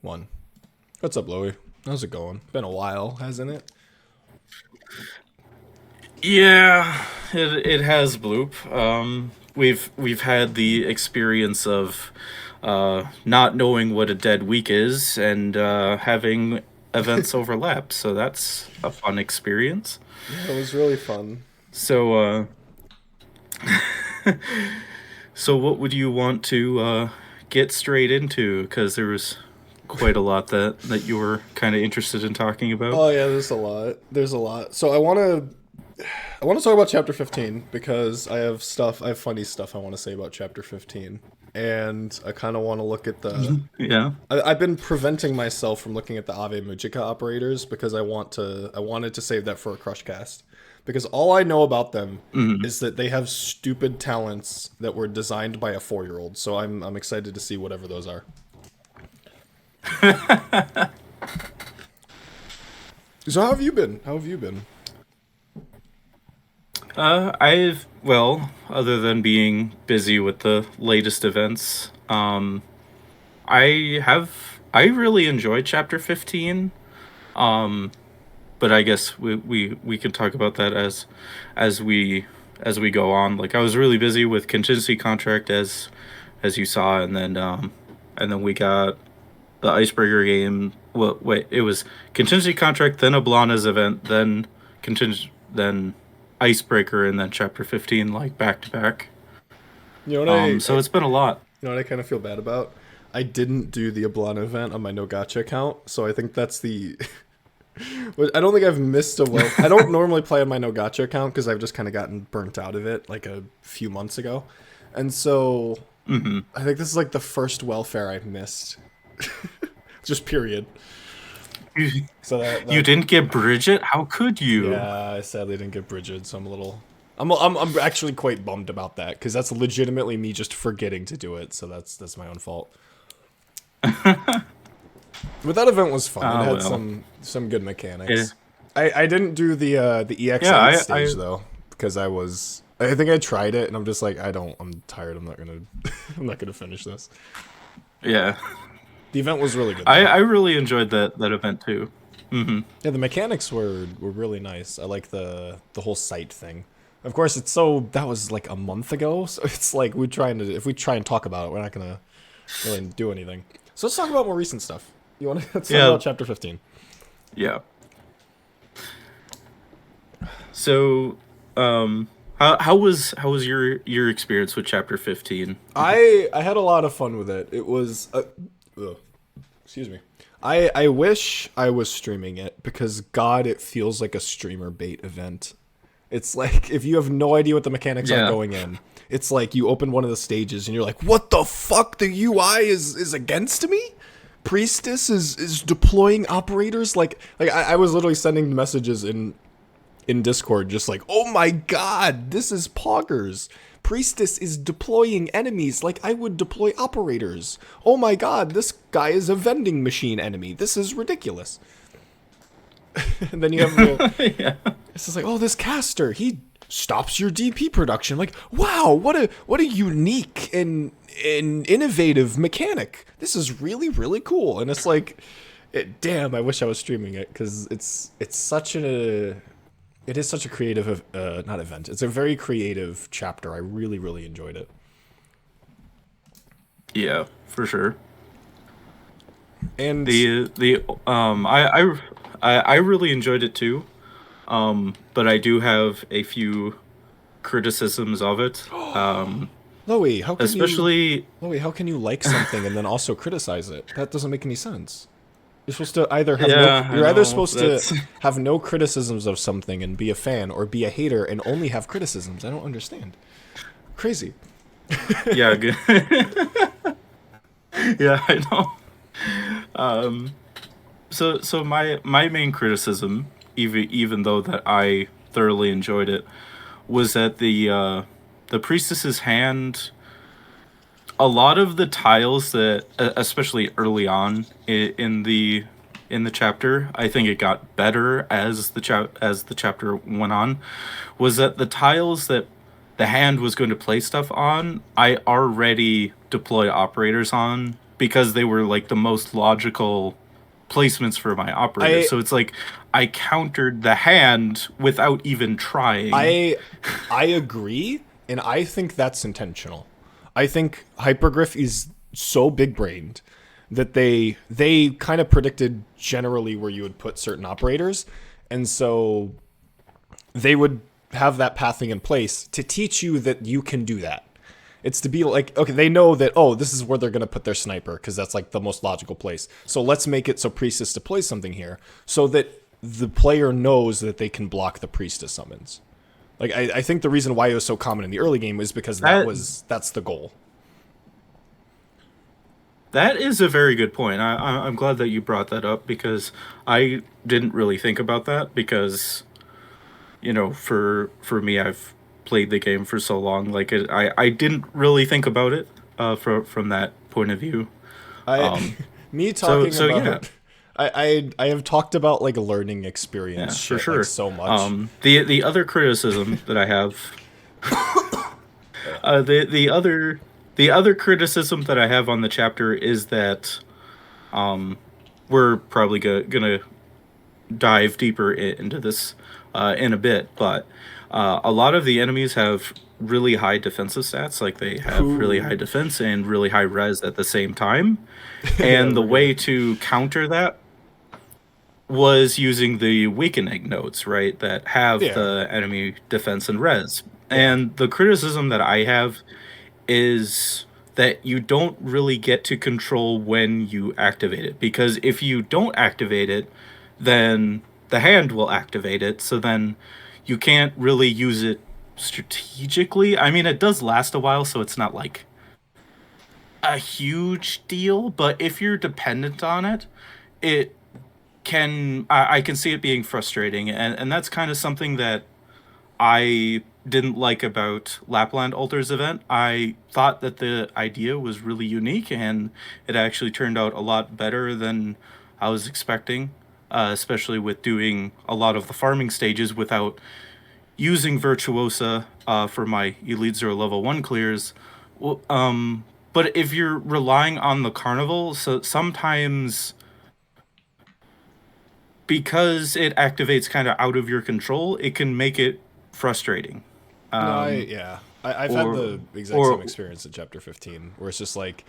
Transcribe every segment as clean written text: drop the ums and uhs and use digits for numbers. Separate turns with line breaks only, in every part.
one. What's up, Louie? How's it going? Been a while, hasn't it?
Yeah, it has Bloop. We've had the experience of not knowing what a dead week is and having events overlap, so that's a fun experience.
Yeah, it was really fun.
So so what would you want to get straight into? Because there was quite a lot that you were kind of interested in talking about.
Oh yeah, there's a lot. There's a lot. So I want to talk about chapter 15 because I have funny stuff I want to say about chapter 15. And I kind of want to look at the
Yeah.
I've been preventing myself from looking at the Ave Mujica operators because I wanted to save that for a Crushcast. Because all I know about them
Mhm.
is that they have stupid talents that were designed by a 4-year-old. So I'm excited to see whatever those are. So how have you been? How have you been?
Other than being busy with the latest events, I really enjoyed chapter 15. Um, but I guess we can talk about that as we as we go on. Like I was really busy with contingency contract as you saw, and then we got the icebreaker game. Well, wait, it was contingency contract, then Ablana's event, then icebreaker, and then chapter 15, like back to back.
You know what
So it's been a lot.
you know what I kind of feel bad about? I didn't do the Ablana event on my no gotcha account, so I think that's the. I don't think I've missed a well. I don't normally play on my no gotcha account because I've just kind of gotten burnt out of it like a few months ago, and so
Hmm.
I think this is like the first welfare I've missed. Just period.
You,
So that
you didn't get Bridget? How could you?
yeah, I sadly didn't get Bridget, so I'm a little. I'm actually quite bummed about that because that's legitimately me just forgetting to do it. So that's my own fault. But that event was fun. It
Ah,
had
well.
some good
Yeah,
mechanics. I didn't do the
yeah.
EX8 stage though because I think I tried it and I'm just like I'm tired. I'm not gonna I'm not gonna finish this.
yeah.
The event was really good though.
I really enjoyed that event too. Hmm.
Yeah, the mechanics were really nice. I like the whole sight thing. Of course, it's so that was like a month ago, so it's like we're trying to if we try and talk about it, we're not gonna really do anything. So let's talk about more recent stuff. You want to let's talk
Yeah,
about chapter 15.
yeah. So, how was your experience with chapter 15?
I had a lot of fun with it. It was ugh, excuse me. I wish I was streaming it because God, it feels like a streamer bait event. It's like if you have no idea what the mechanics are
Yeah.
going in, it's like you open one of the stages and you're like, "What the fuck? The UI is against me." Priestess is deploying operators like I was literally sending messages in Discord just like, "Oh my god, this is poggers. Priestess is deploying enemies like I would deploy operators. Oh my god, this guy is a vending machine enemy. This is ridiculous." And then you have
Yeah.
it's just like, "Oh, this caster, he stops your DP production." Like, "Wow, what a unique and innovative mechanic. This is really cool." And it's like, damn, I wish I was streaming it cuz it's such a it is such a creative, not event. It's a very creative chapter. I really enjoyed it.
Yeah, for sure.
And
The I really enjoyed it too. But I do have a few criticisms of it.
Loey,
Especially
How can you like something and then also criticize it? That doesn't make any sense. You're supposed to either have no.
yeah, I
You're either
know.
supposed to
That's
have no criticisms of something and be a fan, or be a hater and only have criticisms. I don't understand. Crazy.
yeah, good. Yeah, I know. Um so my main criticism, even though that I thoroughly enjoyed it, was that the priestess's hand, a lot of the tiles that especially early on in the chapter, I think it got better as as the chapter went on, was that the tiles that the hand was going to play stuff on, I already deploy operators on because they were like the most logical placements for my operators. So it's like I countered the hand without even trying.
I agree, and I think that's intentional. I think Hypergriff is so big-brained that they kind of predicted generally where you would put certain operators, and so they would have that pathing in place to teach you that you can do that. It's to be like, okay, they know that, oh, this is where they're going to put their sniper because that's like the most logical place. So let's make it so Priestess deploys something here so that the player knows that they can block the Priestess summons. Like, I think the reason why it was so common in the early game is because that's the goal.
That is a very good point. I'm glad that you brought that up because I didn't really think about that because, you know, for me, I've played the game for so long. Like, I didn't really think about it from that point of view.
Me talking
so
about
yeah.
I have talked about like learning experience
For sure.
like, so much.
The other criticism that I have, the other criticism that I have on the chapter is that, we're probably gonna dive deeper into this in a bit, but a lot of the enemies have really high defensive stats. Like they have really high defense and really high res at the same time. And the way to counter that was using the weakening nodes, right? That have the enemy defense and res. And the criticism that I have is that you don't really get to control when you activate it. Because if you don't activate it, then the hand will activate it. So then you can't really use it strategically. I mean, it does last a while, so it's not like a huge deal. But if you're dependent on it, it I can see it being frustrating. And that's kind of something that I didn't like about Lapland Altar's event. I thought that the idea was really unique, and it actually turned out a lot better than I was expecting, especially with doing a lot of the farming stages without using Virtuosa for my Elite Zero level 1 clears. Well, but if you're relying on the Carnival, so sometimes because it activates kind of out of your control, it can make it frustrating.
I've had the exact same experience in Chapter 15, where it's just like,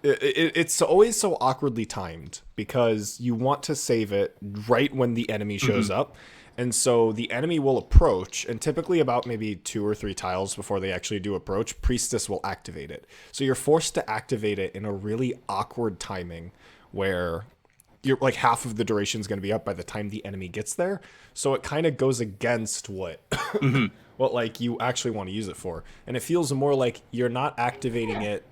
it's always so awkwardly timed because you want to save it right when the enemy shows up. And so the enemy will approach, and typically about maybe 2 or 3 tiles before they actually do approach, Priestess will activate it. So you're forced to activate it in a really awkward timing where you're like half of the duration is going to be up by the time the enemy gets there. So it kind of goes against what what like you actually want to use it for. And it feels more like you're not activating it.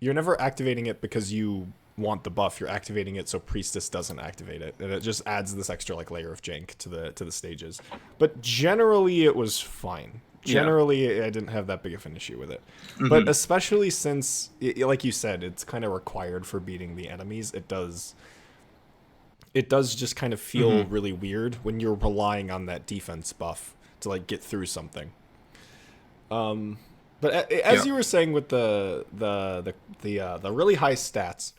You're never activating it because you want the buff. You're activating it so Priestess doesn't activate it. And it just adds this extra like layer of jank to the stages. But generally it was fine. Generally, I didn't have that big of an issue with it. But especially since, like you said, it's kind of required for beating the enemies, it does just kind of feel really weird when you're relying on that defense buff to like get through something. But as you were saying with the really high stats,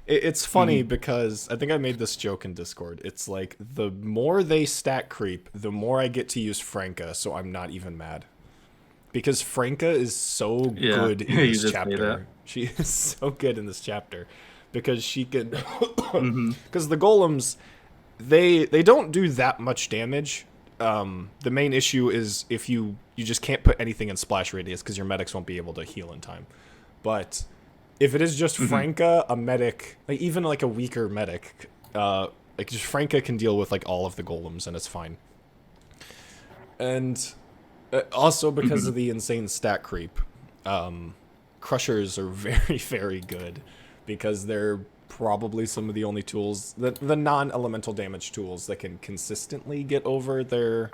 it's funny because I think I made this joke in Discord. It's like the more they stat creep, the more I get to use Franca, so I'm not even mad. Because Franca is so good in this chapter. She is so good in this chapter because she can because the golems they don't do that much damage. The main issue is if you just can't put anything in splash radius because your medics won't be able to heal in time. But if it is just Franca, a medic, like even like a weaker medic, like just Franca can deal with like all of the golems and it's fine. And also because of the insane stat creep, crushers are very, very good because they're probably some of the only tools, the non-elemental damage tools that can consistently get over the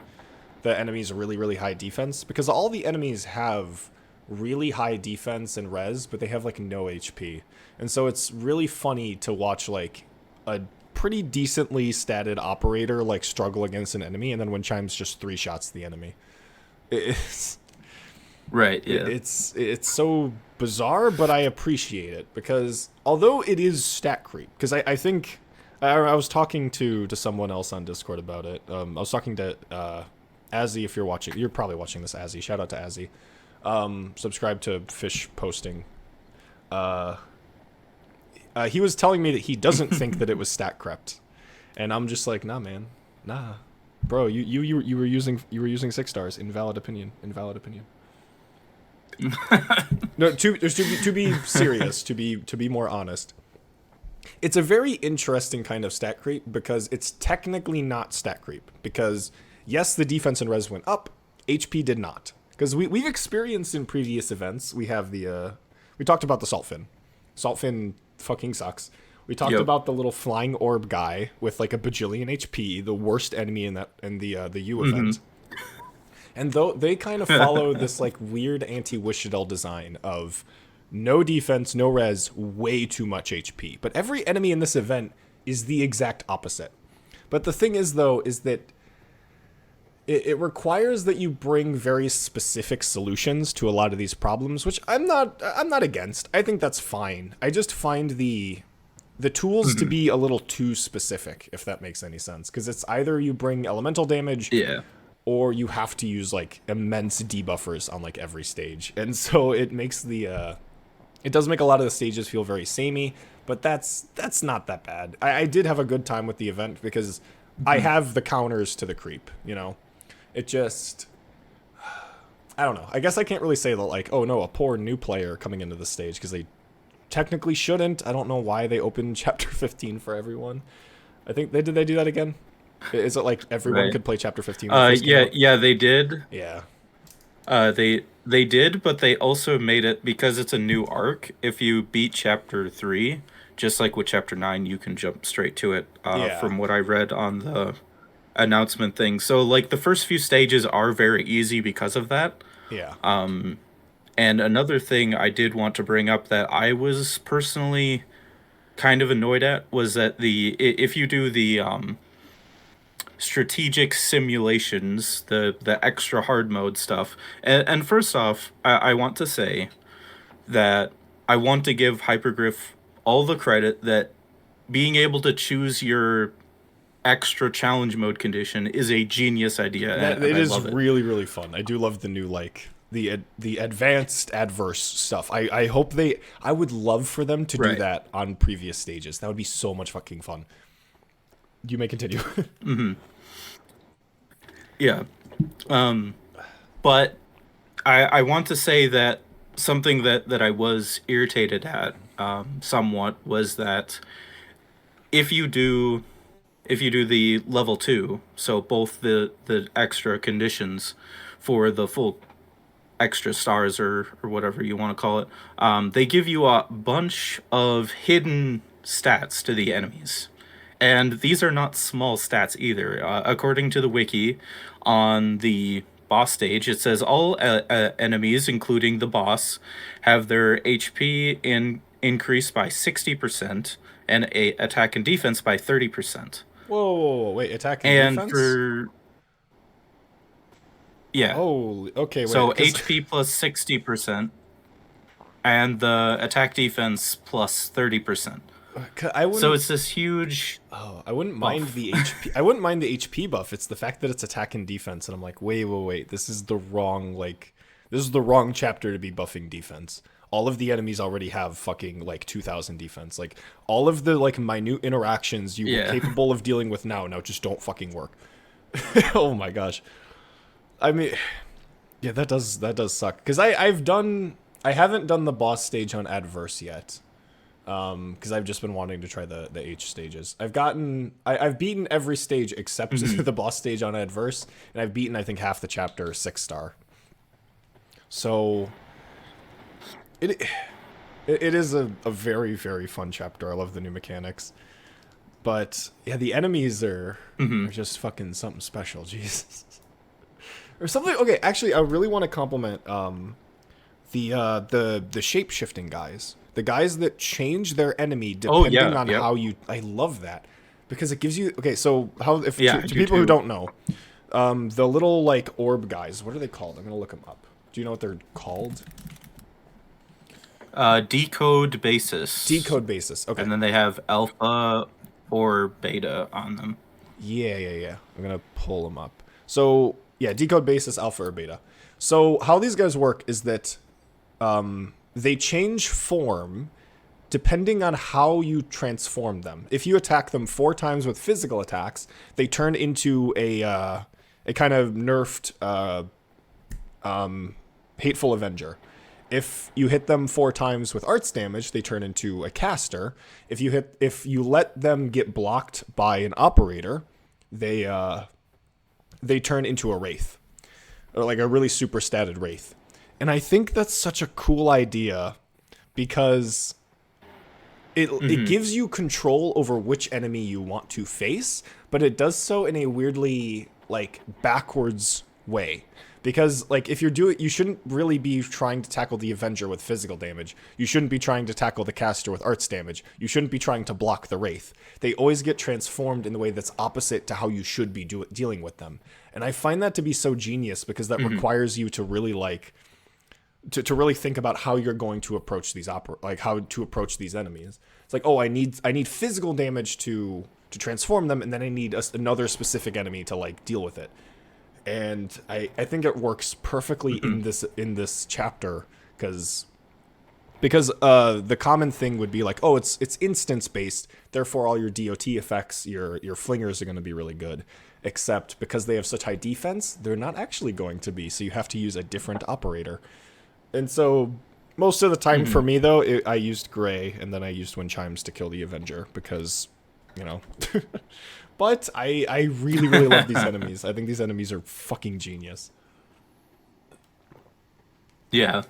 enemy's really, really high defense, because all the enemies have really high defense and res, but they have like no HP. And so it's really funny to watch like a pretty decently statted operator like struggle against an enemy, and then when Chime's just 3 shots to the enemy.
Right. Yeah.
It's so bizarre, but I appreciate it because although it is stat creep, because I think I was talking to someone else on Discord about it. I was talking to Azzy. If you're watching, you're probably watching this, Azzy. Shout out to Azzy. Subscribe to Fish Posting. He was telling me that he doesn't think that it was stat crept, and I'm just like, nah, man, nah, bro. You were using 6 stars. Invalid opinion. Invalid opinion. No, to be serious, to be more honest, it's a very interesting kind of stat creep because it's technically not stat creep because yes, the defense and res went up, HP did not. Because we've experienced in previous events, we have the we talked about the Saltfin. Saltfin fucking sucks. We talked about the little flying orb guy with like a bajillion HP, the worst enemy in the U event. And though they kind of follow this like weird anti-WIS'ADEL design of no defense, no res, way too much HP. But every enemy in this event is the exact opposite. But the thing is though, is that it requires that you bring very specific solutions to a lot of these problems, which I'm not against. I think that's fine. I just find the tools to be a little too specific, if that makes any sense. Because it's either you bring elemental damage, or you have to use like immense debuffers on like every stage, and so it makes the it does make a lot of the stages feel very samey. But that's not that bad. I did have a good time with the event because I have the counters to the creep. You know, it just I don't know. I guess I can't really say that like, oh no, a poor new player coming into the stage because they technically shouldn't. I don't know why they opened chapter 15 for everyone. I think did they do that again? Is it like everyone could play chapter 15?
Yeah, they did.
Yeah.
They did, but they also made it because it's a new arc. If you beat chapter 3, just like with chapter 9, you can jump straight to it. From what I read on the announcement thing, so like the first few stages are very easy because of that.
Yeah.
And another thing I did want to bring up that I was personally kind of annoyed at was that if you do the strategic simulations, the extra hard mode stuff, and first off, I want to say that I want to give Hypergriff all the credit that being able to choose your extra challenge mode condition is a genius idea.
It is really, really fun. I do love the new like the advanced adverse stuff. I hope I would love for them to do that on previous stages. That would be so much fucking fun. You may continue.
Yeah. But I want to say that something that I was irritated at somewhat was that if you do the level 2, so both the extra conditions for the full extra stars or whatever you want to call it, they give you a bunch of hidden stats to the enemies. And these are not small stats either. According to the wiki, on the boss stage, it says all enemies, including the boss, have their HP increased by 60% and attack and defense by 30%.
Whoa, wait, attack and defense?
Yeah.
Oh, okay. Wait,
so HP plus 60%, and the attack defense plus 30%. So it's this huge.
Oh, I wouldn't mind the HP. I wouldn't mind the HP buff. It's the fact that it's attack and defense, and I'm like, wait. This is the wrong chapter to be buffing defense. All of the enemies already have fucking like 2,000 defense. Like all of the like minute interactions you were capable of dealing with now just don't fucking work. Oh my gosh. I mean, yeah, that does suck. Because I haven't done the boss stage on adverse yet. Because I've just been wanting to try the H stages. I've beaten every stage except the boss stage on adverse, and I've beaten I think half the chapter 6 star. So it is a very, very fun chapter. I love the new mechanics. But yeah, the enemies are just fucking something special, Jesus. Or something. Okay, actually I really want to compliment the shape-shifting guys. The guys that change their enemy depending on how you... I love that. Because it gives you... Okay, so how... to people who don't know, the little, like, orb guys, what are they called? I'm going to look them up. Do you know what they're called?
Decode basis.
Decode basis. Okay.
And then they have alpha or beta on them.
Yeah. I'm gonna pull them up. So yeah, decode basis, alpha or beta. So how these guys work is that they change form depending on how you transform them. If you attack them 4 times with physical attacks, they turn into a kind of nerfed Hateful Avenger. If you hit them 4 times with arts damage, they turn into a caster. If you let them get blocked by an operator, they turn into a wraith, or like a really super statted wraith. And I think that's such a cool idea because it gives you control over which enemy you want to face, but it does so in a weirdly like backwards way. Because like if you shouldn't really be trying to tackle the Avenger with physical damage. You shouldn't be trying to tackle the caster with arts damage. You shouldn't be trying to block the wraith. They always get transformed in the way that's opposite to how you should be dealing with them. And I find that to be so genius because that requires you to really like to really think about how you're going to approach these how to approach these enemies. It's like, oh, I need physical damage to transform them, and then I need another specific enemy to like deal with it. And I think it works perfectly in this chapter because the common thing would be like, oh, it's instance based, therefore all your DOT effects, your flingers are going to be really good. Except because they have such high defense, they're not actually going to be. So you have to use a different operator. And so most of the time for me though, I used Gray and then I used Wind Chimes to kill the Avenger because, you know. But I really, really love these enemies. I think these enemies are fucking genius.
Yeah.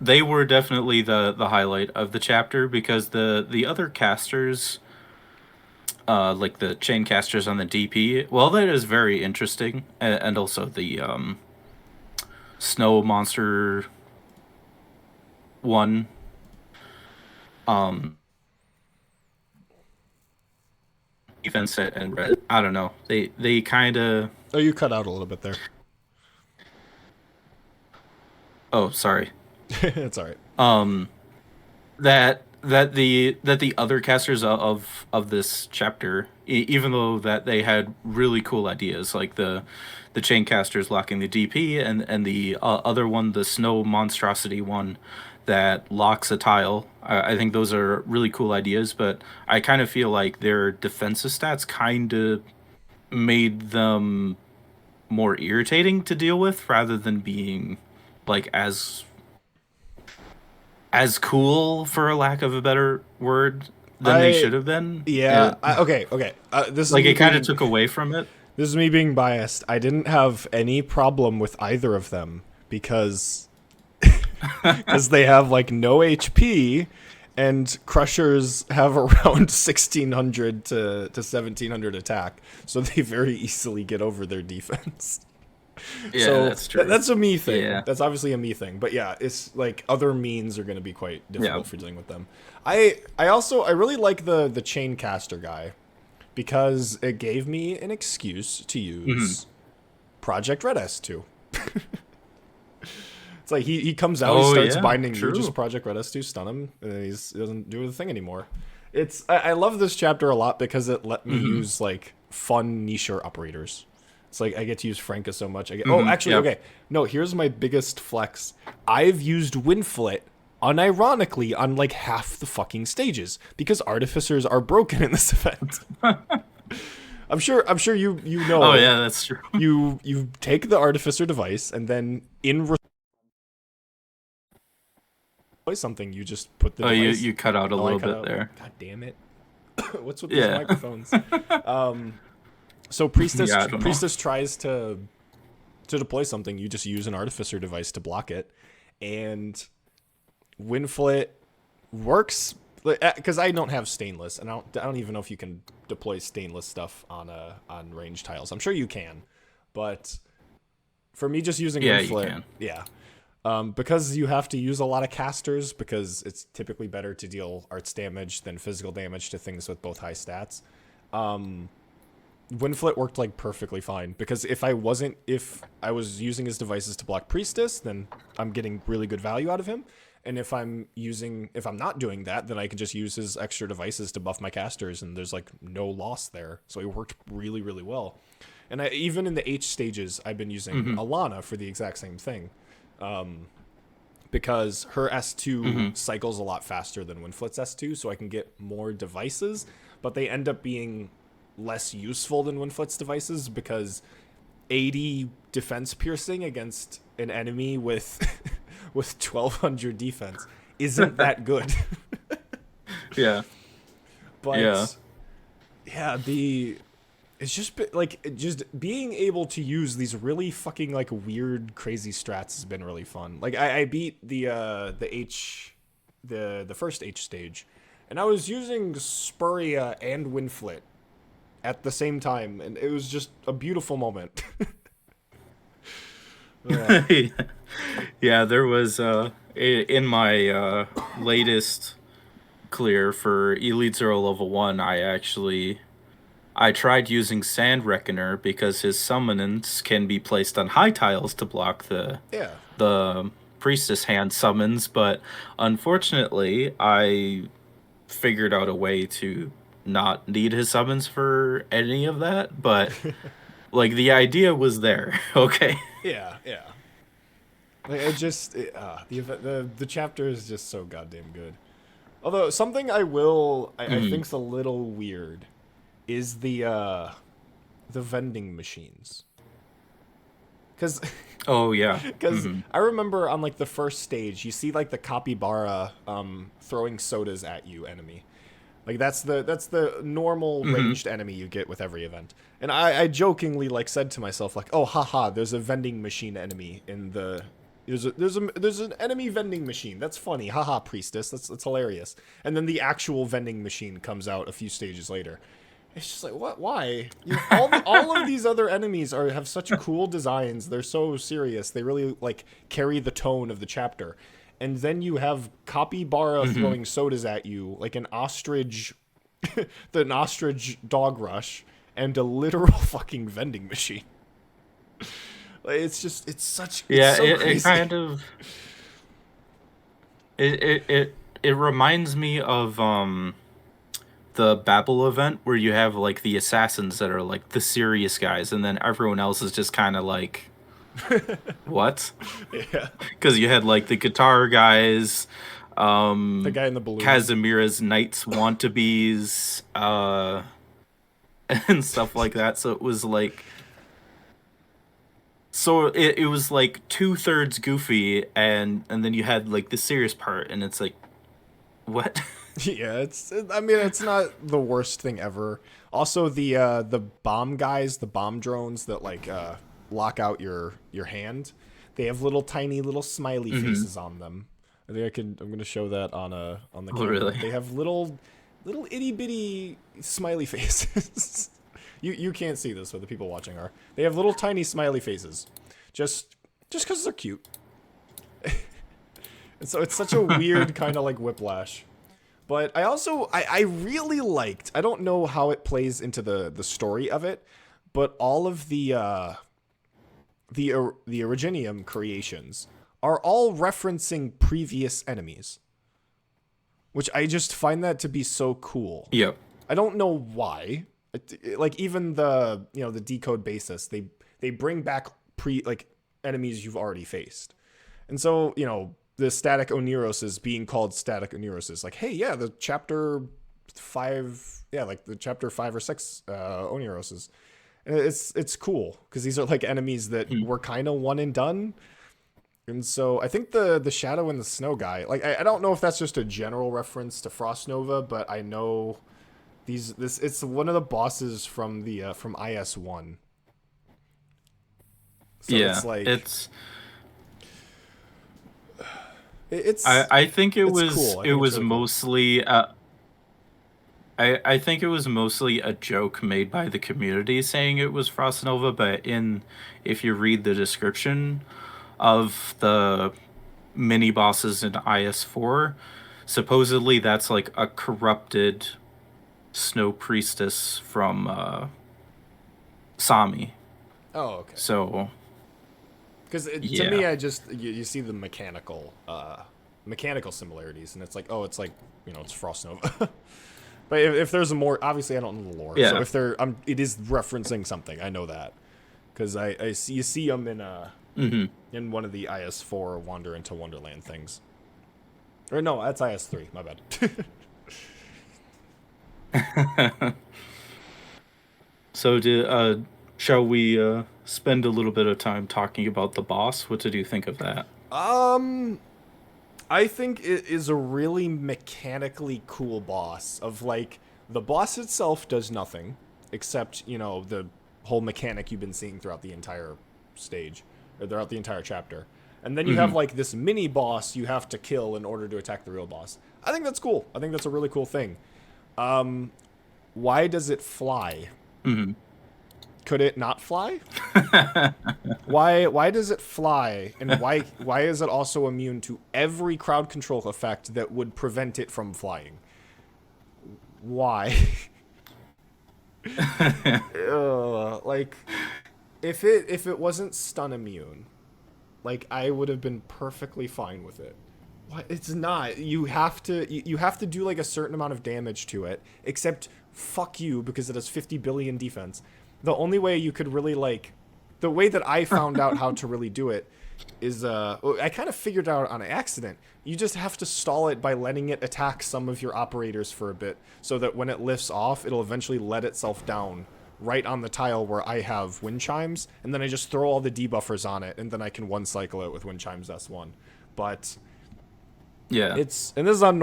They were definitely the highlight of the chapter because the other casters, like the chain casters on the DP, well, that is very interesting, and also the snow monster one. Defense and red. I don't know. They kind of.
Oh, you cut out a little bit there.
Oh, sorry.
It's all right.
That the other casters of this chapter, even though that they had really cool ideas, like the chain casters locking the DP and the other one, the snow monstrosity one that locks a tile. I think those are really cool ideas, but I kind of feel like their defensive stats kind of made them more irritating to deal with rather than being like as cool, for a lack of a better word, than they should have been.
Yeah. Okay. This is
like it kind of took away from it.
This is me being biased. I didn't have any problem with either of them because they have like no HP, and Crushers have around 1600 to 1700 attack, so they very easily get over their defense.
Yeah,
so
that's true.
That's a me thing.
Yeah.
That's obviously a me thing. But yeah, it's like other means are going to be quite difficult for dealing with them. I really like the chain caster guy because it gave me an excuse to use Project Red S2. It's like he comes out, he starts binding you, just Project Red S2, stun him, and then he doesn't do the thing anymore. I love this chapter a lot because it let me use like fun niche operators. It's like I get to use Franca so much. Okay. No, here's my biggest flex. I've used Windflit unironically on like half the fucking stages because artificers are broken in this event. I'm sure you know.
Oh yeah, that's true.
You take the artificer device and then something, you just put the device.
You cut out a little bit there.
God damn it. What's with these microphones? So Priestess tries to deploy something, you just use an artificer device to block it, and Windflit works because I don't have stainless, and I don't even know if you can deploy stainless stuff on range tiles. I'm sure you can, but for me, just using Windflit, because you have to use a lot of casters because it's typically better to deal arts damage than physical damage to things with both high stats. Winflet worked like perfectly fine because if I was using his devices to block Priestess, then I'm getting really good value out of him. And if I'm not doing that, then I can just use his extra devices to buff my casters, and there's like no loss there. So it worked really, really well. And even in the H stages, I've been using Alana for the exact same thing, because her S2 cycles a lot faster than Winflet's S2, so I can get more devices, but they end up being less useful than Winflet's devices because 80 defense piercing against an enemy with 1200 defense isn't that good.
Yeah.
But yeah, it's just being able to use these really fucking like weird crazy strats has been really fun. Like I beat the first H stage, and I was using Spuria and Winflet at the same time, and it was just a beautiful moment.
Yeah, there was in my latest clear for Elite Zero level 1, I tried using Sand Reckoner because his summons can be placed on high tiles to block the priestess hand summons, but unfortunately I figured out a way to not need his summons for any of that, but like the idea was there. Okay.
Yeah. Like, the chapter is just so goddamn good. Although something I think's a little weird is the vending machines. Cause I remember on like the first stage, you see like the capybara throwing sodas at you enemy. Like that's the normal ranged enemy you get with every event. And I jokingly like said to myself like, oh haha, there's a vending machine enemy in the there's an enemy vending machine. That's funny. Haha, priestess. That's hilarious. And then the actual vending machine comes out a few stages later. It's just like, what? Why? All of these other enemies have such cool designs. They're so serious. They really like carry the tone of the chapter. And then you have capybara throwing sodas at you like an ostrich, an ostrich dog rush, and a literal fucking vending machine. It's so crazy.
It kind of it reminds me of the Babel event where you have like the assassins that are like the serious guys, and then everyone else is just kind of like, what?
Yeah,
because you had like the guitar guys,
the guy in the balloon,
Casimira's knights wannabes, and stuff like that. So it was like. So it was like 2/3 goofy, and then you had like the serious part, and it's like, what?
Yeah, it's not the worst thing ever. Also, the bomb guys, the bomb drones that like lock out your hand, they have little smiley faces on them. I think I'm gonna show that on the camera.
Oh, really?
They have little itty bitty smiley faces. You can't see this, but the people watching are. They have little tiny smiley faces, just because they're cute. And so it's such a weird kind of like whiplash. But I really liked. I don't know how it plays into the story of it, but all of the Originium creations are all referencing previous enemies, which I just find that to be so cool.
Yep.
I don't know why. Like even the decode basis, they bring back enemies you've already faced, and so the static Oneiroses being called static Oneiroses, like, hey, yeah, the chapter 5, like the chapter 5 or 6 Oneiroses. It's cool because these are like enemies that were kind of one and done. And so I think the Shadow and the Snow guy, like I don't know if that's just a general reference to Frost Nova, but I know it's one of the bosses from the from IS1. So
yeah,
it's like
I think it was
cool.
it was
really
mostly cool. I think it was mostly a joke made by the community saying it was Frost Nova, but if you read the description of the mini bosses in IS4, supposedly that's like a corrupted Snow Priestess from Sami.
Oh, okay.
So
Because to me,
yeah,
you see the mechanical similarities, and it's like, oh, it's like, it's Frost Nova. But if there's a more, obviously I don't know the lore, so
yeah.
if it is referencing something, I know that, because I see you see them in one of the IS4 Wander into Wonderland things, or no, that's IS3. My bad.
So shall we spend a little bit of time talking about the boss? What did you think of that?
I think it is a really mechanically cool boss. Of like, the boss itself does nothing except the whole mechanic you've been seeing throughout the entire stage, or throughout the entire chapter. And then you have like this mini boss you have to kill in order to attack the real boss. I think that's cool. I think that's a really cool thing. Why does it fly? Could it not fly? Why does it fly, and why is it also immune to every crowd control effect that would prevent it from flying? Why? Like, if it wasn't stun immune, like, I would have been perfectly fine with it. What? It's not. You have to do like a certain amount of damage to it. Except, fuck you, because it has 50 billion defense. The only way you could really like, the way that I found out how to really do it is I kind of figured out on accident. You just have to stall it by letting it attack some of your operators for a bit, so that when it lifts off, it'll eventually let itself down right on the tile where I have wind chimes, and then I just throw all the debuffers on it, and then I can one cycle it with wind chimes S1. But
Yeah.
this is on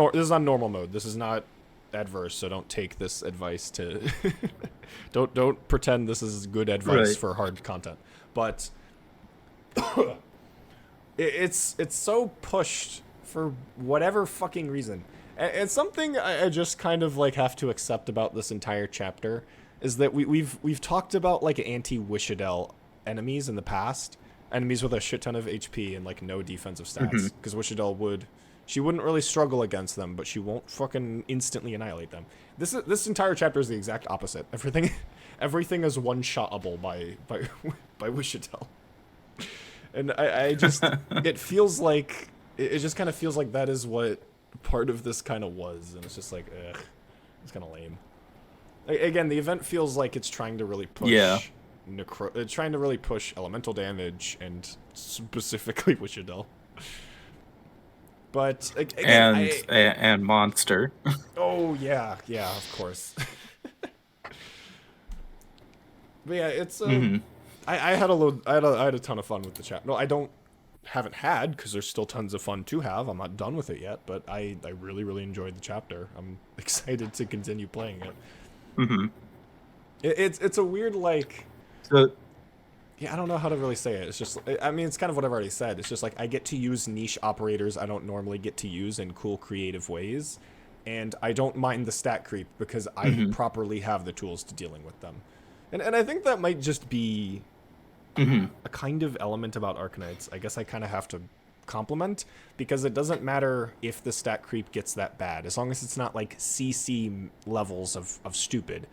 normal mode. This is not adverse, so don't take this advice to don't pretend this is good advice for hard content. But it's so pushed for whatever fucking reason. And something I just kind of like have to accept about this entire chapter is that we've talked about like anti-WIS'ADEL enemies in the past, enemies with a shit ton of HP and like no defensive stats, because WIS'ADEL she wouldn't really struggle against them, but she won't fucking instantly annihilate them. This entire chapter is the exact opposite. Everything is one-shotable by WIS'ADEL. And I just it feels like it just kind of feels like that is what part of this kind of was, and it's just like, ugh, it's kind of lame. Again, the event feels like it's trying to really push it's trying to really push elemental damage and specifically WIS'ADEL. But again,
and monster.
Oh yeah, of course. But yeah, it's I had a ton of fun with the chat. No, haven't had, because there's still tons of fun to have. I'm not done with it yet, but I really, really enjoyed the chapter. I'm excited to continue playing it. It's a weird, like, yeah, I don't know how to really say it. It's just, I mean, it's kind of what I've already said. It's just like, I get to use niche operators I don't normally get to use in cool, creative ways, and I don't mind the stat creep because I properly have the tools to dealing with them. And I think that might just be a kind of element about Arknights. I guess I kind of have to compliment, because it doesn't matter if the stat creep gets that bad, as long as it's not like CC levels of stupid.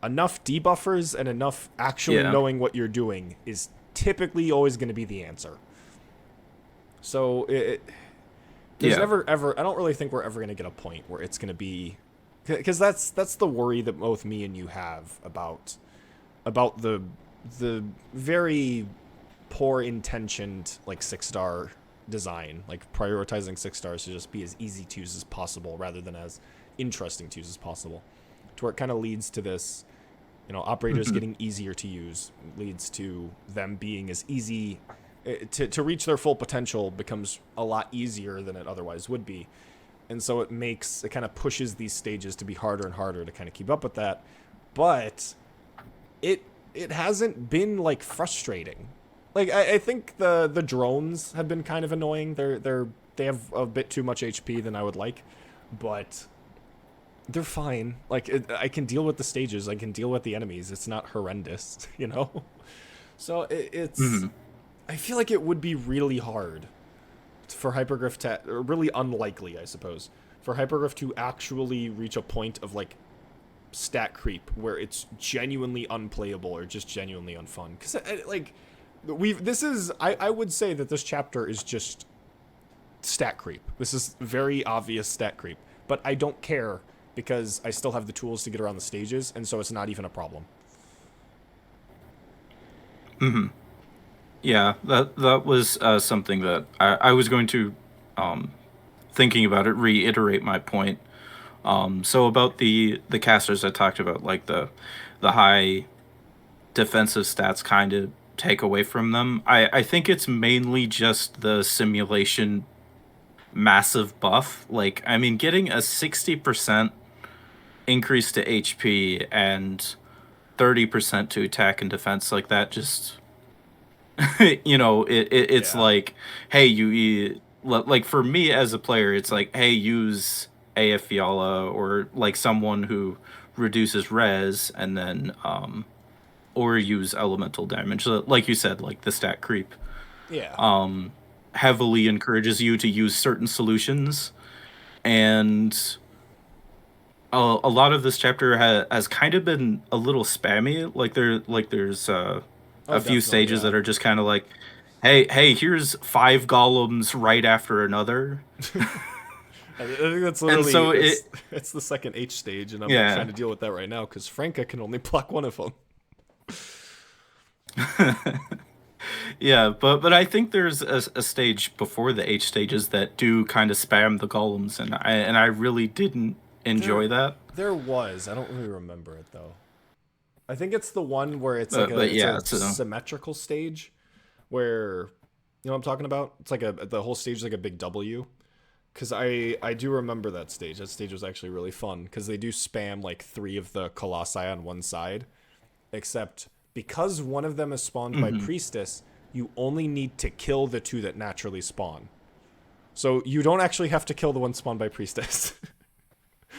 Enough debuffers and enough actually knowing what you're doing is typically always going to be the answer. So there's never ever, I don't really think we're ever going to get a point where it's going to be, because that's the worry that both me and you have about the very poor intentioned like 6-star design, like prioritizing 6 stars to just be as easy to use as possible rather than as interesting to use as possible, to where it kind of leads to this, operators getting easier to use, leads to them being as easy to reach their full potential, becomes a lot easier than it otherwise would be. And so it kind of pushes these stages to be harder and harder to kind of keep up with that. But it hasn't been like frustrating. Like, I think the drones have been kind of annoying. They have a bit too much HP than I would like, but they're fine. Like, I can deal with the stages. I can deal with the enemies. It's not horrendous, So it's. I feel like it would be really hard for Hypergriff to, or really unlikely, I suppose, for Hypergriff to actually reach a point of like stat creep where it's genuinely unplayable or just genuinely unfun. Because like I would say that this chapter is just stat creep. This is very obvious stat creep, but I don't care because I still have the tools to get around the stages, and so it's not even a problem.
Yeah, that was something that I was going to, thinking about it, reiterate my point. So about the casters I talked about, like the high defensive stats kind of take away from them. I think it's mainly just the simulation massive buff. Like, I mean, getting a 60% increase to HP and 30% to attack and defense, like that just it's
Yeah.
like, hey, like for me as a player, it's like, hey, use AF Fiala or like someone who reduces res, and then or use elemental damage. So, like you said, like the stat creep
Yeah.
heavily encourages you to use certain solutions, and a lot of this chapter has kind of been a little spammy. There's
Oh,
a few
definitely.
stages
Yeah.
that are just kind of like, hey, here's 5 golems right after another.
I think that's
And
literally
so it,
it's the second H stage, and I'm like trying
yeah.
to deal with that right now because Franca can only block one of them.
Yeah, but I think there's a stage before the H stages that do kind of spam the golems, and I really didn't
There,
enjoy that.
there was. I don't really remember it though. I think it's the one where
But
it's
yeah,
a
so
symmetrical stage, where you know what I'm talking about. It's like the whole stage is like a big W. Because I do remember that stage. That stage was actually really fun because they do spam like three of the colossi on one side, except because one of them is spawned by
hmm.
priestess, you only need to kill the two that naturally spawn. So you don't actually have to kill the one spawned by priestess,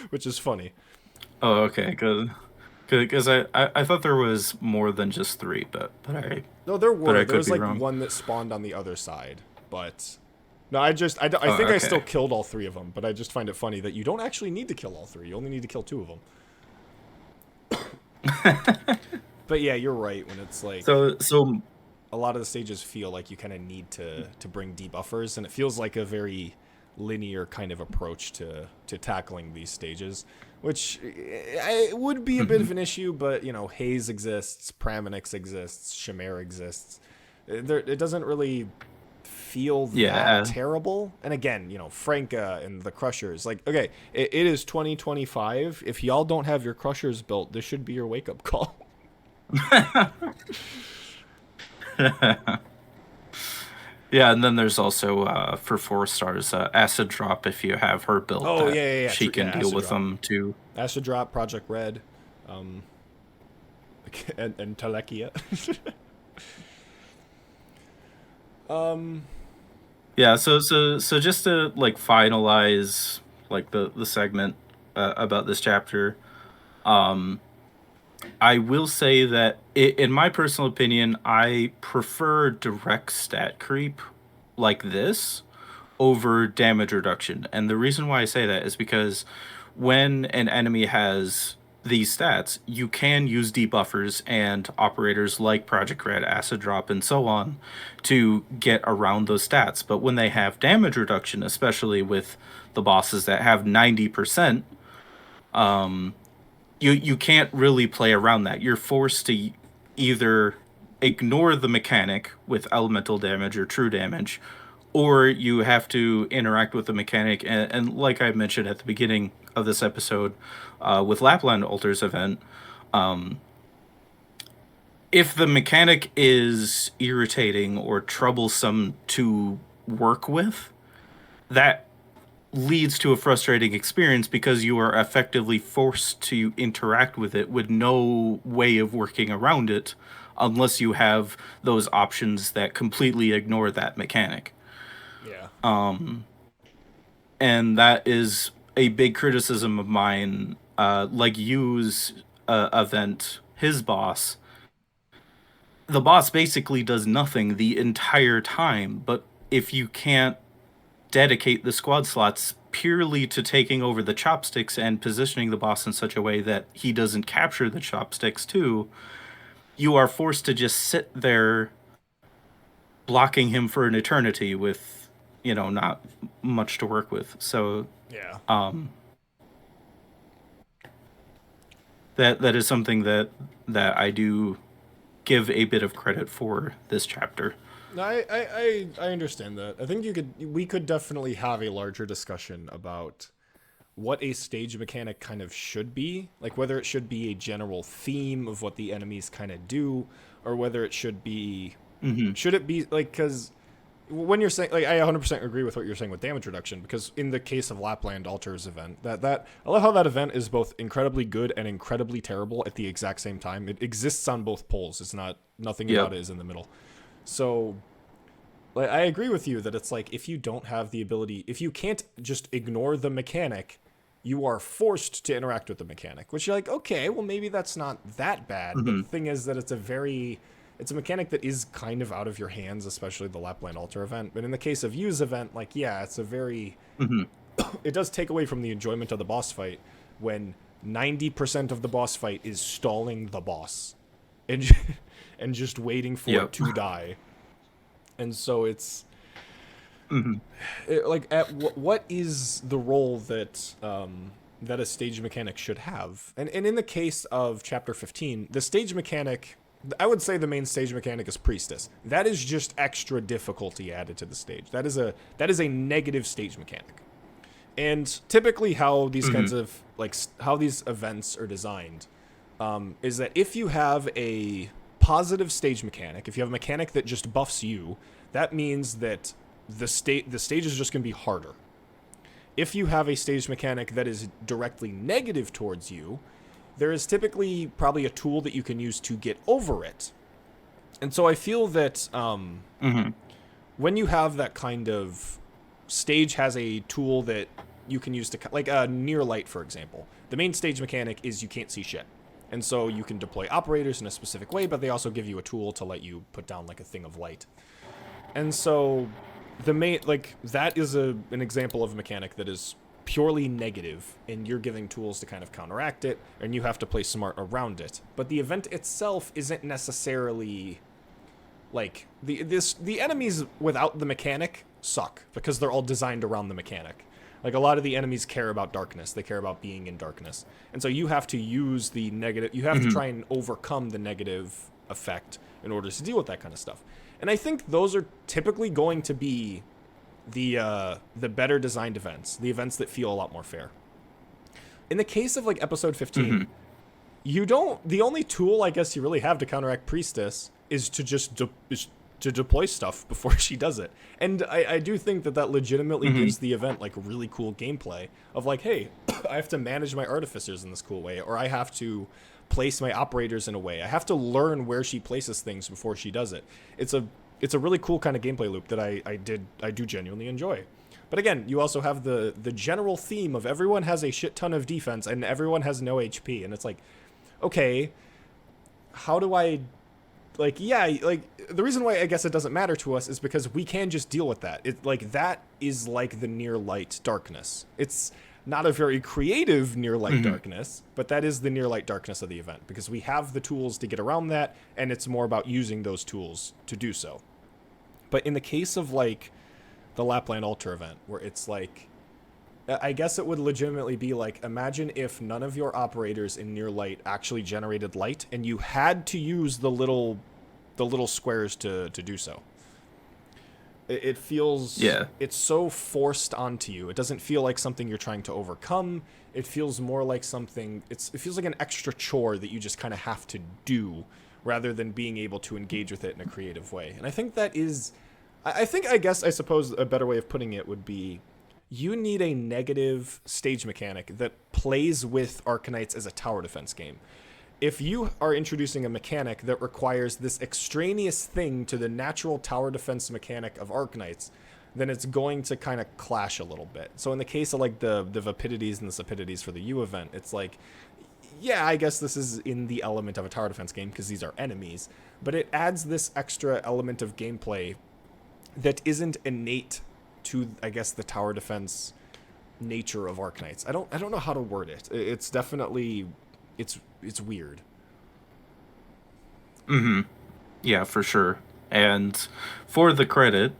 which is funny.
Oh, okay, good. Because I thought there was more than just three,
No, there
but
were.
I
There
could
was
be
like
wrong.
one that spawned on the other side, but no, I
Oh,
think I still
okay.
killed all three of them, but I just find it funny that you don't actually need to kill all three. You only need to kill two of them. But yeah, you're right when it's like
So
a lot of the stages feel like you kind of need to bring debuffers, and it feels like a very linear kind of approach to tackling these stages, which would be a bit
mhm.
of an issue. But you know, Haze exists, Praminix exists, Shamir exists. It doesn't really feel that
Yeah,
terrible. And again, you know, Franca and the Crushers. Like, okay, it is 2025. If y'all don't have your Crushers built, this should be your wake up call.
yeah, and then there's also for 4 stars, acid drop. If you have her built,
Oh
that
yeah, yeah, yeah.
she
True. Yeah,
can deal
Acid
with
Drop.
them too.
Acid Drop, Project Red, um, and Telekia. um,
Yeah, so just to like finalize like the segment about this chapter, um, I will say that in my personal opinion, I prefer direct stat creep like this over damage reduction. And the reason why I say that is because when an enemy has these stats, you can use debuffers and operators like Project Red, Acid Drop, and so on to get around those stats. But when they have damage reduction, especially with the bosses that have 90%, you can't really play around that. You're forced to either ignore the mechanic with elemental damage or true damage, or you have to interact with the mechanic. And like I mentioned at the beginning of this episode, with Lapland Altars event, if the mechanic is irritating or troublesome to work with, that leads to a frustrating experience because you are effectively forced to interact with it with no way of working around it unless you have those options that completely ignore that mechanic.
yeah,
And that is a big criticism of mine. Like Yu's event, his boss, the boss basically does nothing the entire time, but if you can't dedicate the squad slots purely to taking over the chopsticks and positioning the boss in such a way that he doesn't capture the chopsticks too, you are forced to just sit there blocking him for an eternity with, not much to work with. So
Yeah.
That is something that I do give a bit of credit for this chapter.
No, I understand that. I think we could definitely have a larger discussion about what a stage mechanic kind of should be, like whether it should be a general theme of what the enemies kind of do, or whether it should be, should it be like, because when you're saying, like, I 100% agree with what you're saying with damage reduction, because in the case of Lapland Altar's event, that I love how that event is both incredibly good and incredibly terrible at the exact same time. It exists on both poles. It's not, nothing about it is in the middle. So, like, I agree with you that it's like, if you don't have the ability, if you can't just ignore the mechanic, you are forced to interact with the mechanic, which you're like, okay, well, maybe that's not that bad. But the thing is that it's a mechanic that is kind of out of your hands, especially the Lapland Altar event. But in the case of Yu's event, like, yeah, it's a very, it does take away from the enjoyment of the boss fight when 90% of the boss fight is stalling the boss and and just waiting for it to die. And so it's like, what is the role that that a stage mechanic should have? And in the case of Chapter 15, the stage mechanic, I would say the main stage mechanic is Priestess. That is just extra difficulty added to the stage. That is a negative stage mechanic. And typically how these kinds of, like, how these events are designed is that if you have a positive stage mechanic, if you have a mechanic that just buffs you, that means that the stage is just going to be harder. If you have a stage mechanic that is directly negative towards you, there is typically probably a tool that you can use to get over it. And so I feel that when you have that kind of stage has a tool that you can use to, like, near light, for example. The main stage mechanic is you can't see shit. And so you can deploy operators in a specific way, but they also give you a tool to let you put down, like, a thing of light. And so the main, like, that is an example of a mechanic that is purely negative, and you're giving tools to kind of counteract it, and you have to play smart around it. But the event itself isn't necessarily, like, the enemies without the mechanic suck, because they're all designed around the mechanic. Like, a lot of the enemies care about darkness. They care about being in darkness. And so you have to use the negative, you have to try and overcome the negative effect in order to deal with that kind of stuff. And I think those are typically going to be the better designed events, the events that feel a lot more fair. In the case of, like, episode 15, the only tool I guess you really have to counteract Priestess is to just to deploy stuff before she does it. And I do think that legitimately gives the event, like, really cool gameplay of, like, hey, I have to manage my artificers in this cool way, or I have to place my operators in a way. I have to learn where she places things before she does it. It's a really cool kind of gameplay loop that I do genuinely enjoy. But again, you also have the general theme of everyone has a shit ton of defense and everyone has no HP, and it's like, okay, how do I, like, yeah, like, the reason why I guess it doesn't matter to us is because we can just deal with that. It, like, that is like the near light darkness. It's not a very creative near light darkness, but that is the near light darkness of the event, because we have the tools to get around that, and it's more about using those tools to do so. But in the case of, like, the Lapland Altar event, where it's like, I guess it would legitimately be like, imagine if none of your operators in near light actually generated light, and you had to use the little squares to do so. It feels, it's so forced onto you. It doesn't feel like something you're trying to overcome. It feels more like something, it feels like an extra chore that you just kind of have to do, rather than being able to engage with it in a creative way. And I think that is, I suppose a better way of putting it would be, you need a negative stage mechanic that plays with Arknights as a tower defense game. If you are introducing a mechanic that requires this extraneous thing to the natural tower defense mechanic of Arknights, then it's going to kind of clash a little bit. So in the case of, like, the Vapidities and the Sapidities for the U event, it's like, yeah, I guess this is in the element of a tower defense game because these are enemies, but it adds this extra element of gameplay that isn't innate to, I guess, the tower defense nature of Arknights. I don't know how to word it. It's definitely it's weird.
Yeah, for sure. And for the credit,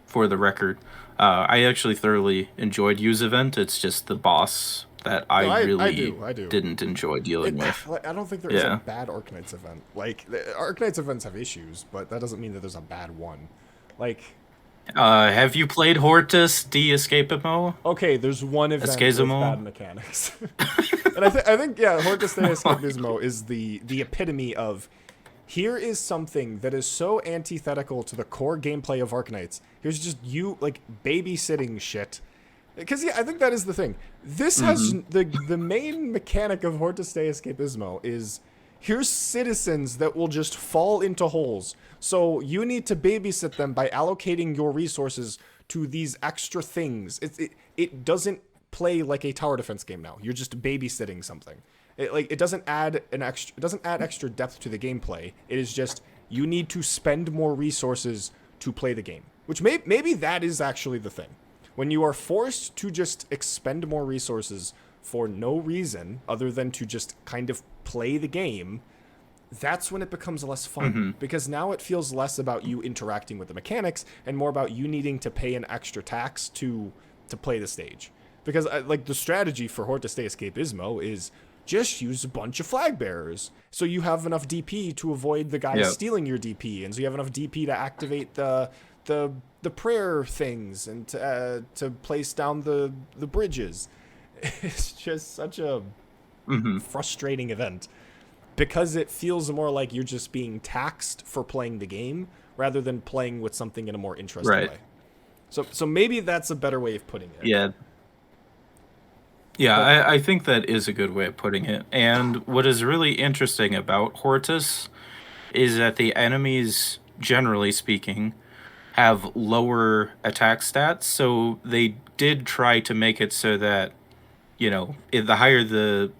for the record, I actually thoroughly enjoyed Use Event. It's just the boss that I
No,
really
I do.
didn't enjoy dealing with.
Like, I don't think there is a
Yeah.
bad Arknights event. Like Arknights events have issues, but that doesn't mean that there's a bad one. Like
Have you played Hortus D Escapimo?
okay, there's one event with
Escazimo?
bad mechanics, and I think yeah, Hortus de Escapismo is the epitome of here is something that is so antithetical to the core gameplay of Arknights. Here's just you like babysitting shit. Because yeah, I think that is the thing. This has the main mechanic of Hortus de Escapismo is here's citizens that will just fall into holes. So you need to babysit them by allocating your resources to these extra things. It doesn't play like a tower defense game now. You're just babysitting something. It doesn't add extra depth to the gameplay. It is just you need to spend more resources to play the game. Which maybe that is actually the thing. When you are forced to just expend more resources for no reason other than to just kind of play the game, that's when it becomes less fun. Because now it feels less about you interacting with the mechanics and more about you needing to pay an extra tax to play the stage. Because like the strategy for Hortus de Escapismo is just use a bunch of flag bearers. So you have enough DP to avoid the guys stealing your DP. And so you have enough DP to activate the prayer things and to place down the bridges. It's just such a frustrating event because it feels more like you're just being taxed for playing the game rather than playing with something in a more interesting way. So maybe that's a better way of putting it.
Yeah. Yeah, I think that is a good way of putting it. And what is really interesting about Hortus is that the enemies, generally speaking, have lower attack stats. So they did try to make it so that, you know, the higher the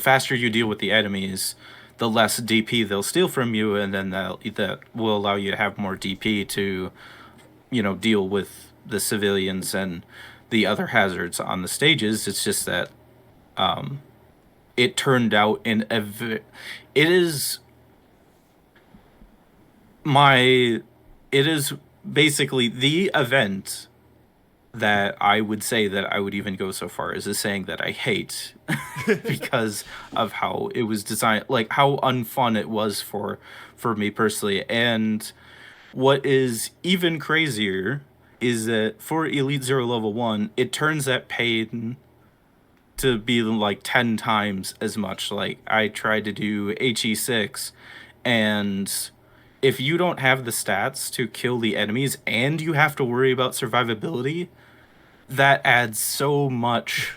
faster you deal with the enemies, the less DP they'll steal from you, and then that will allow you to have more DP to, you know, deal with the civilians and the other hazards on the stages. It's just that it turned out it is basically the event that I would say that I would even go so far as saying that I hate because of how it was designed, like how unfun it was for me personally. And what is even crazier is that for Elite Zero Level 1, it turns that pain to be like 10 times as much. Like I tried to do HE6, and if you don't have the stats to kill the enemies and you have to worry about survivability, that adds so much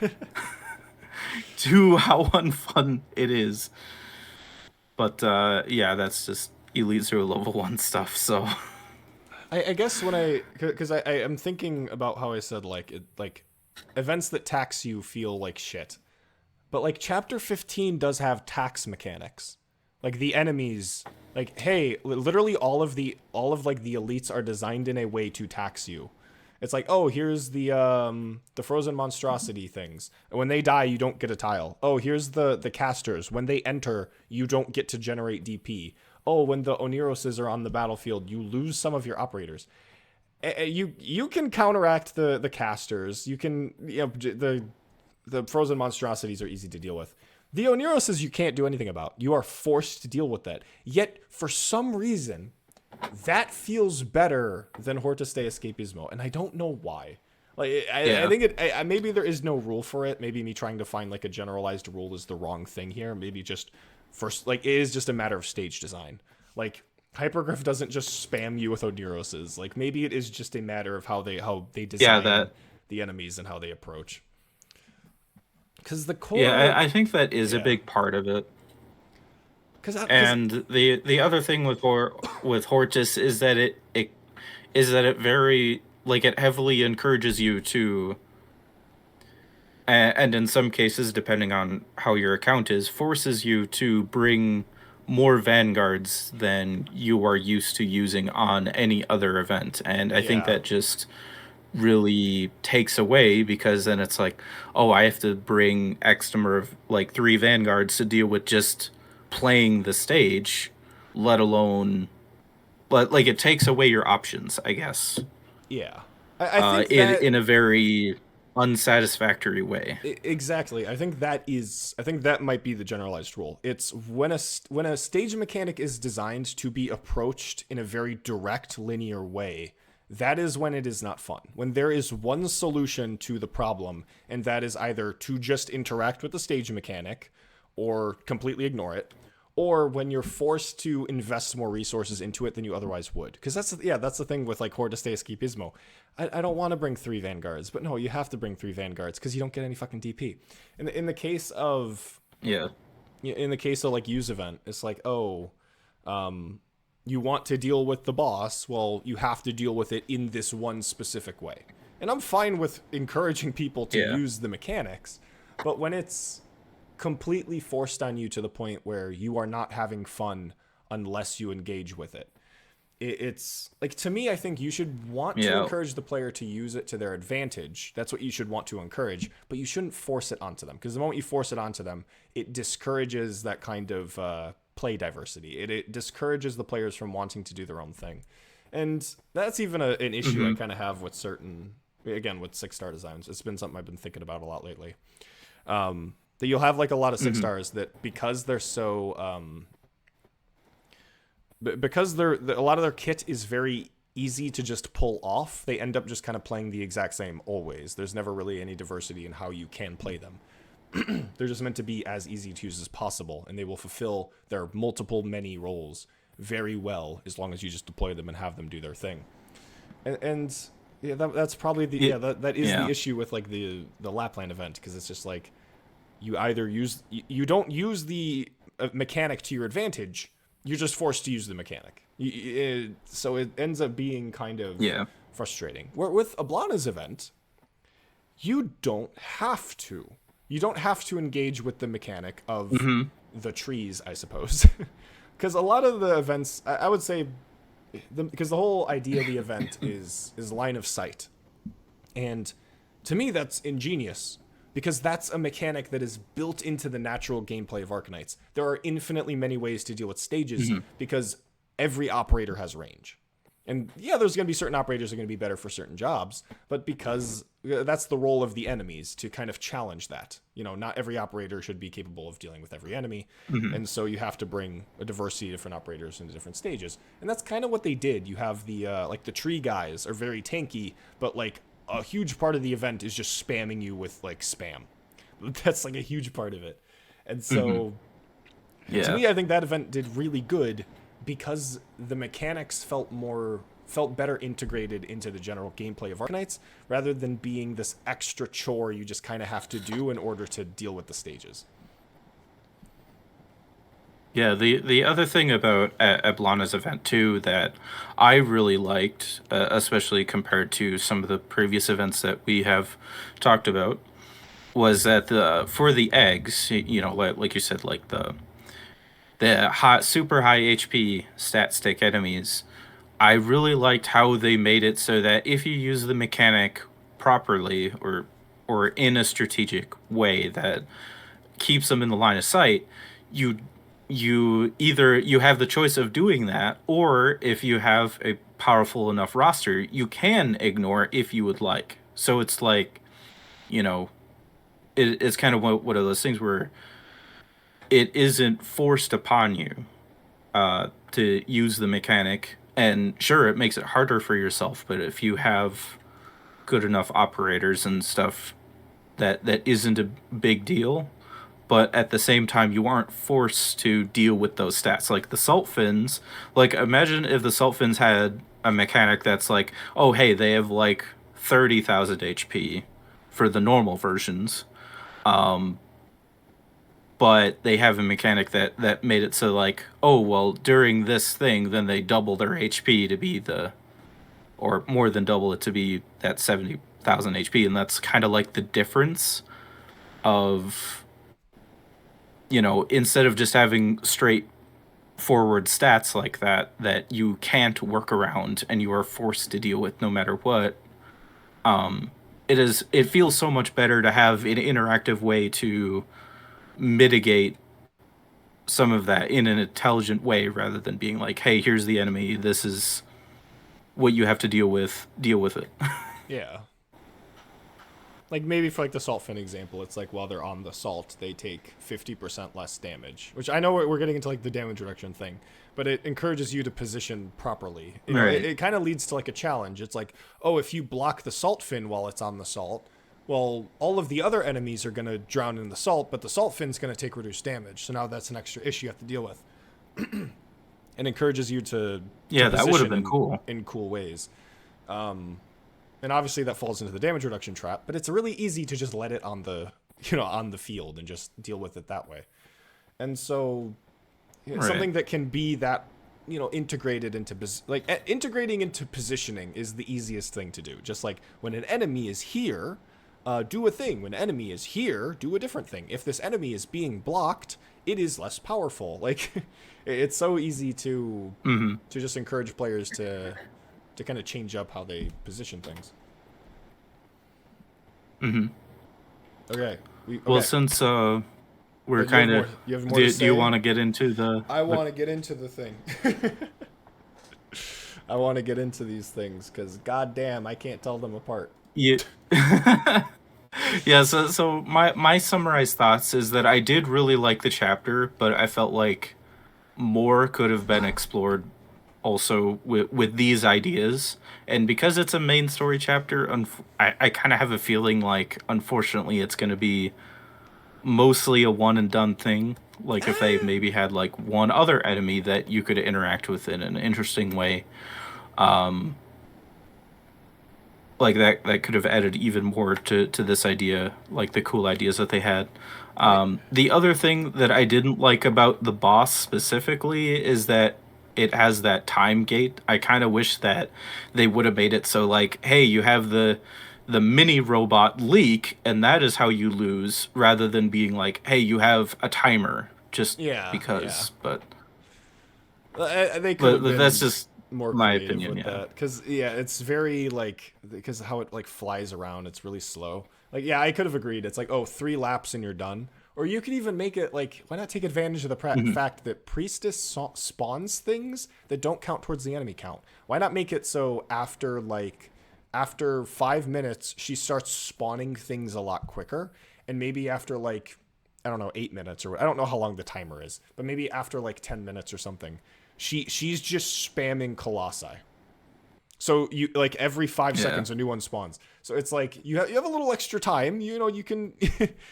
to how unfun it is. But yeah, that's just Elite Zero Level 1 stuff, so...
I guess when because I am thinking about how I said like events that tax you feel like shit, but like Chapter 15 does have tax mechanics, like the enemies, like hey, literally all of like the elites are designed in a way to tax you. It's like, oh, here's the frozen monstrosity things. And when they die, you don't get a tile. Oh, here's the casters. When they enter, you don't get to generate DP. Oh, when the Oniroses are on the battlefield, you lose some of your operators. You can counteract the casters. You can, you know, the frozen monstrosities are easy to deal with. The Oniroses you can't do anything about. You are forced to deal with that. Yet for some reason, that feels better than Hortus de Escapismo, and I don't know why. Like I think maybe there is no rule for it. Maybe me trying to find like a generalized rule is the wrong thing here. Maybe just first, like it is just a matter of stage design. Like Hypergriff doesn't just spam you with Oniroses. Like maybe it is just a matter of how they design the enemies and how they approach. Because the core,
I think that is a big part of it. And the other thing with Hortus is that it very, like, it heavily encourages you to, and in some cases, depending on how your account is, forces you to bring more vanguards than you are used to using on any other event. And I think that just really takes away, because then it's like, oh, I have to bring X number of like 3 vanguards to deal with just playing the stage, let alone, but like it takes away your options, I guess,
Yeah. I think that
in a very unsatisfactory way.
exactly. I think that might be the generalized rule. It's when a stage mechanic is designed to be approached in a very direct linear way, that is when it is not fun. When there is one solution to the problem, and that is either to just interact with the stage mechanic or completely ignore it, or when you're forced to invest more resources into it than you otherwise would. Because that's the thing with like Hordes de Escapismo. I don't want to bring 3 vanguards, but no, you have to bring 3 vanguards because you don't get any fucking DP. In the case of
Yeah.
in the case of like use event, it's like, oh, you want to deal with the boss, well, you have to deal with it in this one specific way. And I'm fine with encouraging people to
Yeah.
use the mechanics, but when it's completely forced on you to the point where you are not having fun unless you engage with it. It's like, to me, I think you should want to
Yeah.
encourage the player to use it to their advantage. That's what you should want to encourage, but you shouldn't force it onto them, because the moment you force it onto them, it discourages that kind of play diversity. It discourages the players from wanting to do their own thing. And that's even an issue I kind of have with certain, again, with 6-star designs. It's been something I've been thinking about a lot lately. That you'll have like a lot of 6-stars that, because they're so because a lot of their kit is very easy to just pull off, they end up just kind of playing the exact same always. There's never really any diversity in how you can play them. They're just meant to be as easy to use as possible, and they will fulfill their many roles very well as long as you just deploy them and have them do their thing. And yeah, that's probably that is the issue with like the Lapland event, because it's just like, you either you don't use the mechanic to your advantage, you're just forced to use the mechanic. So it ends up being kind of frustrating. Where with Ablana's event, you don't have to. You don't have to engage with the mechanic of the trees, I suppose. Because a lot of the events, I would say, because the whole idea of the event is line of sight. And to me, that's ingenious, because that's a mechanic that is built into the natural gameplay of Arknights. There are infinitely many ways to deal with stages, because every operator has range. And yeah, there's going to be certain operators that are going to be better for certain jobs, but because that's the role of the enemies, to kind of challenge that. You know, not every operator should be capable of dealing with every enemy, and so you have to bring a diversity of different operators into different stages. And that's kind of what they did. You have the like the tree guys are very tanky, but like a huge part of the event is just spamming you with like spam. That's like a huge part of it. And so to me, I think that event did really good, because the mechanics felt better integrated into the general gameplay of Arknights, rather than being this extra chore you just kind of have to do in order to deal with the stages.
Yeah, the other thing about Ablana's event too that I really liked, especially compared to some of the previous events that we have talked about, was that for the eggs, you know, like you said, like the hot, super high HP stat stick enemies, I really liked how they made it so that if you use the mechanic properly, or in a strategic way that keeps them in the line of sight, you you have the choice of doing that, or if you have a powerful enough roster, you can ignore if you would like. So it's like, you know, it's kind of one of those things where it isn't forced upon you to use the mechanic. And sure, it makes it harder for yourself, but if you have good enough operators and stuff, that isn't a big deal. But at the same time, you aren't forced to deal with those stats. Like the Salt Fins, like imagine if the Salt Fins had a mechanic that's like, oh hey, they have like 30,000 HP for the normal versions, but they have a mechanic that made it so like, oh well, during this thing, then they double their HP to be or more than double it to be that 70,000 HP, and that's kind of like the difference of, you know, instead of just having straight forward stats like that you can't work around and you are forced to deal with no matter what, it feels so much better to have an interactive way to mitigate some of that in an intelligent way rather than being like, hey, here's the enemy, this is what you have to deal with it.
Yeah. Like, maybe for, like, the salt fin example, it's like, while they're on the salt, they take 50% less damage. Which I know we're getting into, like, the damage reduction thing, but it encourages you to position properly. You know,
Right.
it kind of leads to, like, a challenge. It's like, oh, if you block the salt fin while it's on the salt, well, all of the other enemies are going to drown in the salt, but the salt fin's going to take reduced damage. So now that's an extra issue you have to deal with. And encourages you to
That would have been
in,
cool.
in cool ways. And obviously that falls into the damage reduction trap, but it's really easy to just let it on the, on the field and just deal with it that way. And so something that can be that, integrated into, integrating into positioning is the easiest thing to do. Just like when an enemy is here, do a thing. When an enemy is here, do a different thing. If this enemy is being blocked, it is less powerful. Like, it's so easy to just encourage players to kind of change up how they position things. Okay.
Well, since we're kind of, do you want to get into the?
I want to get into the thing. I want to get into these things because, goddamn, I can't tell them apart.
Yeah. Yeah. So my summarized thoughts is that I did really like the chapter, but I felt like more could have been explored also with these ideas. And because it's a main story chapter, I kind of have a feeling like, unfortunately, it's going to be mostly a one and done thing. Like, if they maybe had like one other enemy that you could interact with in an interesting way, like that could have added even more to this idea, like the cool ideas that they had. The other thing that I didn't like about the boss specifically is that it has that time gate. I kind of wish that they would have made it so, like, hey, you have the mini robot leak and that is how you lose, rather than being like, hey, you have a timer just because. But
they could have
that's just
more
my
creative
opinion,
with that, because it's very, like, because how it like flies around, it's really slow. Like, I could have agreed it's like, oh, 3 laps and you're done. Or you could even make it like, why not take advantage of the fact that Priestess spawns things that don't count towards the enemy count? Why not make it so after 5 minutes she starts spawning things a lot quicker, and maybe after, like, I don't know, 8 minutes, or I don't know how long the timer is, but maybe after like 10 minutes or something, she's just spamming colossi. So you, like, every 5 seconds a new one spawns. So it's like you have a little extra time. You can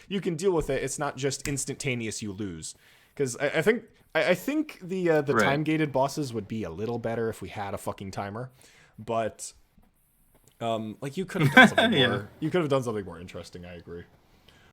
you can deal with it. It's not just instantaneous. You lose, because I think the time gated bosses would be a little better if we had a fucking timer, but like, you could have done something more. You could have done something more interesting. I agree.